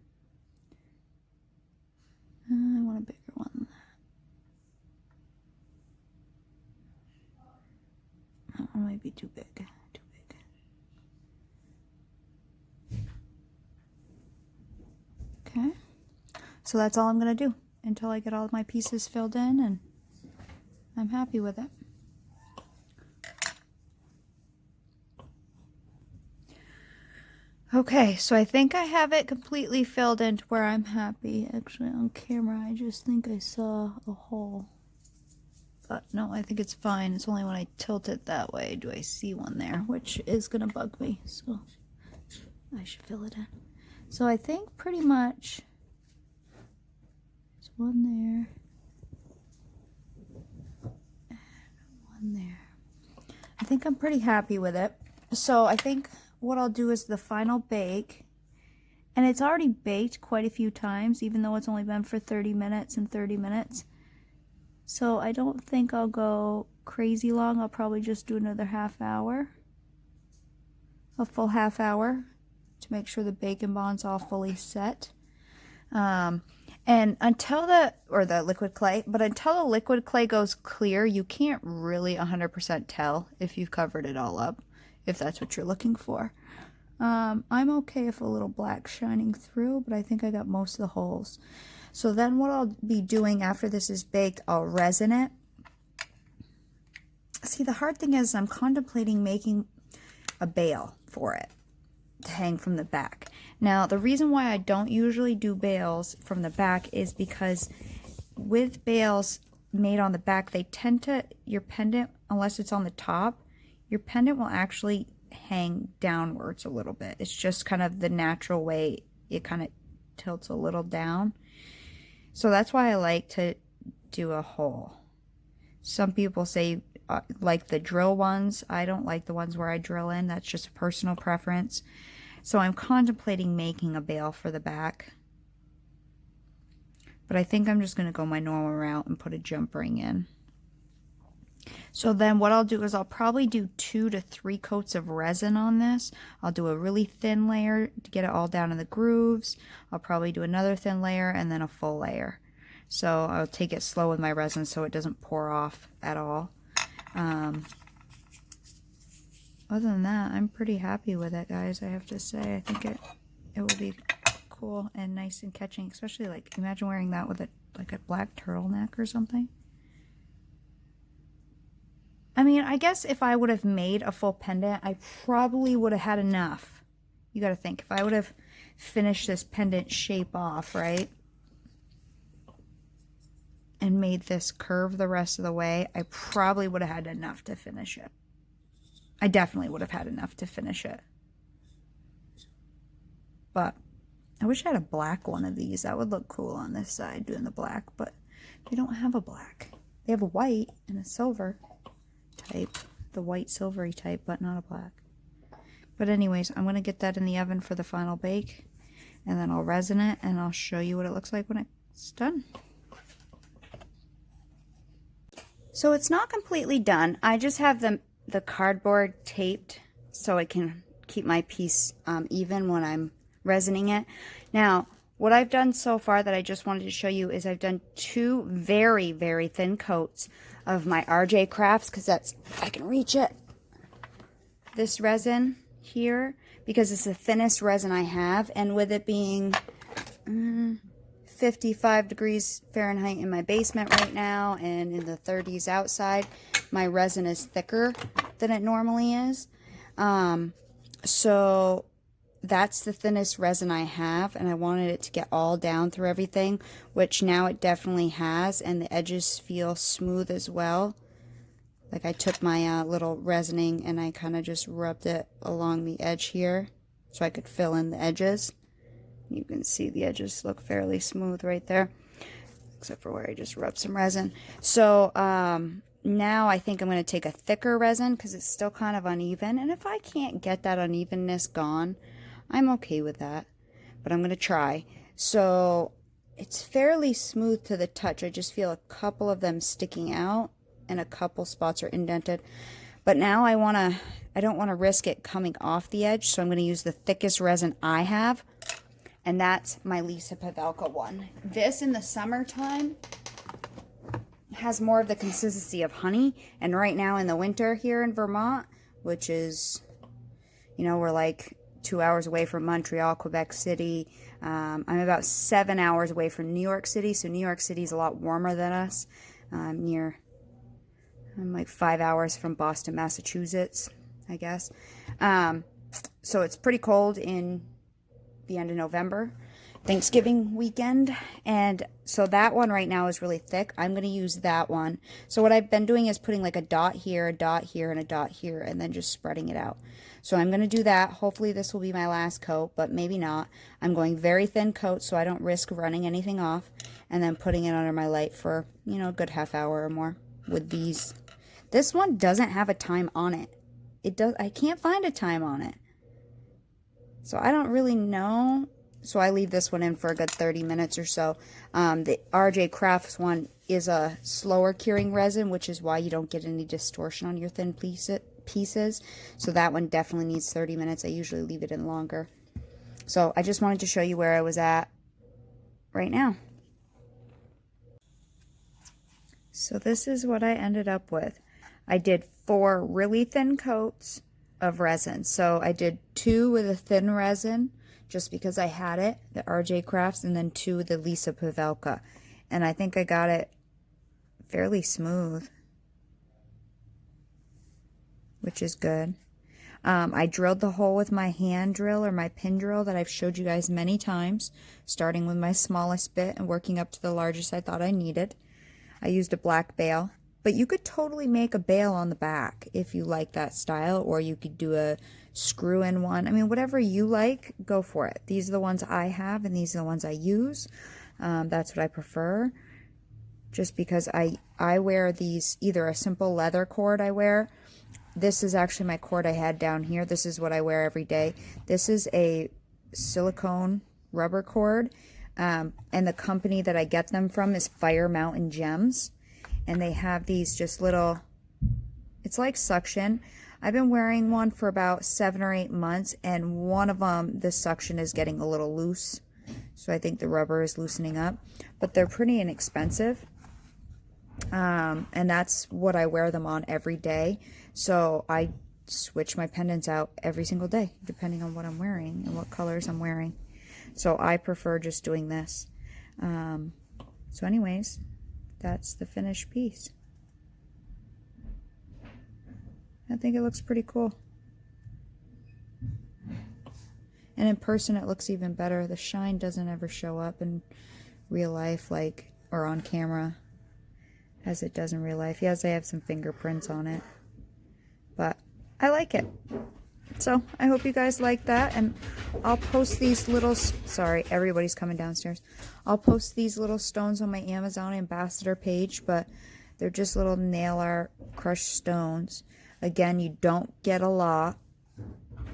I want a bigger one than that. That one might be too big. Okay, so that's all I'm going to do until I get all of my pieces filled in, and I'm happy with it. Okay, so I think I have it completely filled in to where I'm happy. Actually, on camera, I just think I saw a hole. But no, I think it's fine. It's only when I tilt it that way do I see one there, which is going to bug me. So I should fill it in. So I think pretty much there's one there and one there. I think I'm pretty happy with it. So I think what I'll do is the final bake, and it's already baked quite a few times, even though it's only been for 30 minutes and 30 minutes. So I don't think I'll go crazy long. I'll probably just do another half hour, a full half hour, to make sure the bacon bond's all fully set. And until the liquid clay, but until the liquid clay goes clear, you can't really 100% tell if you've covered it all up, if that's what you're looking for. I'm okay if a little black shining through, but I think I got most of the holes. So then what I'll be doing after this is baked, I'll resin it. See, the hard thing is I'm contemplating making a bail for it to hang from the back. Now, the reason why I don't usually do bales from the back is because with bales made on the back, they tend to, your pendant, unless it's on the top, your pendant will actually hang downwards a little bit. It's just kind of the natural way it kind of tilts a little down. So that's why I like to do a hole. Some people say like the drill ones. I don't like the ones where I drill in. That's just a personal preference. So I'm contemplating making a bale for the back. But I think I'm just going to go my normal route and put a jump ring in. So then what I'll do is I'll probably do 2 to 3 coats of resin on this. I'll do a really thin layer to get it all down in the grooves. I'll probably do another thin layer and then a full layer. So I'll take it slow with my resin so it doesn't pour off at all. Other than that, I'm pretty happy with it, guys, I have to say. I think it will be cool and nice and catching, especially like imagine wearing that with a black turtleneck or something. I mean, I guess if I would have made a full pendant, I probably would have had enough. You got to think, if I would have finished this pendant shape off, right, and made this curve the rest of the way, I probably would have had enough to finish it. I definitely would have had enough to finish it. But I wish I had a black one of these. That would look cool on this side, doing the black, but they don't have a black. They have a white and a silver type, the white silvery type, but not a black. But anyways, I'm going to get that in the oven for the final bake, and then I'll resin it, and I'll show you what it looks like when it's done. So it's not completely done. I just have the cardboard taped so I can keep my piece even when I'm resining it. Now, what I've done so far that I just wanted to show you is I've done 2 very, very thin coats of my RJ Crafts, because that's, if I can reach it, this resin here, because it's the thinnest resin I have, and with it being 55 degrees Fahrenheit in my basement right now and in the 30s outside, my resin is thicker than it normally is. So that's the thinnest resin I have, and I wanted it to get all down through everything, which now it definitely has, and the edges feel smooth as well. Like I took my little resining and I kind of just rubbed it along the edge here so I could fill in the edges. You can see the edges look fairly smooth right there, except for where I just rubbed some resin. So now I think I'm going to take a thicker resin because it's still kind of uneven, and if I can't get that unevenness gone, I'm okay with that, but I'm going to try. So it's fairly smooth to the touch. I just feel a couple of them sticking out and a couple spots are indented. But now I don't want to risk it coming off the edge, so I'm going to use the thickest resin I have, and that's my Lisa Pavelka one. This in the summertime has more of the consistency of honey, and right now in the winter here in Vermont, which is, you know, we're like 2 hours away from Montreal, Quebec City. I'm about 7 hours away from New York City, so New York City is a lot warmer than us. I'm like 5 hours from Boston, Massachusetts, I guess. So it's pretty cold in the end of November, Thanksgiving weekend, and so that one right now is really thick. I'm going to use that one. So what I've been doing is putting like a dot here, and a dot here, and then just spreading it out. So I'm going to do that. Hopefully this will be my last coat, but maybe not. I'm going very thin coat so I don't risk running anything off, and then putting it under my light for, you know, a good half hour or more with these. This one doesn't have a time on it. I can't find a time on it. So I don't really know. So I leave this one in for a good 30 minutes or so. The RJ Crafts one is a slower curing resin, which is why you don't get any distortion on your thin pieces. So that one definitely needs 30 minutes. I usually leave it in longer. So I just wanted to show you where I was at right now. So this is what I ended up with. I did 4 really thin coats of resin. So I did 2 with a thin resin, just because I had it, the RJ Crafts, and then 2 with the Lisa Pavelka. And I think I got it fairly smooth, which is good. I drilled the hole with my hand drill or my pin drill that I've showed you guys many times, starting with my smallest bit and working up to the largest I thought I needed. I used a black bail, but you could totally make a bail on the back if you like that style, or you could do a screw-in one. I mean, whatever you like, go for it. These are the ones I have, and these are the ones I use. That's what I prefer, just because I wear these, either a simple leather cord I wear. This is actually my cord I had down here. This is what I wear every day. This is a silicone rubber cord, and the company that I get them from is Fire Mountain Gems, and they have these just little, it's like suction. I've been wearing one for about 7 or 8 months, and one of them, the suction is getting a little loose, so I think the rubber is loosening up, but they're pretty inexpensive. And that's what I wear them on every day. So I switch my pendants out every single day, depending on what I'm wearing and what colors I'm wearing. So I prefer just doing this. So anyways, that's the finished piece. I think it looks pretty cool. And in person it looks even better. The shine doesn't ever show up in real life, like, or on camera, as it does in real life. Yes, I have some fingerprints on it, but I like it. So I hope you guys like that, and I'll post these little, sorry, everybody's coming downstairs. I'll post these little stones on my Amazon ambassador page, but they're just little nail art crushed stones. Again, you don't get a lot.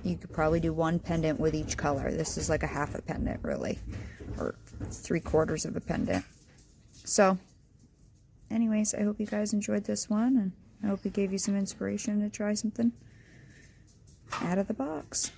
You could probably do one pendant with each color. This is like a half a pendant, really, or 3/4 of a pendant. So anyways, I hope you guys enjoyed this one, and I hope it gave you some inspiration to try something out of the box.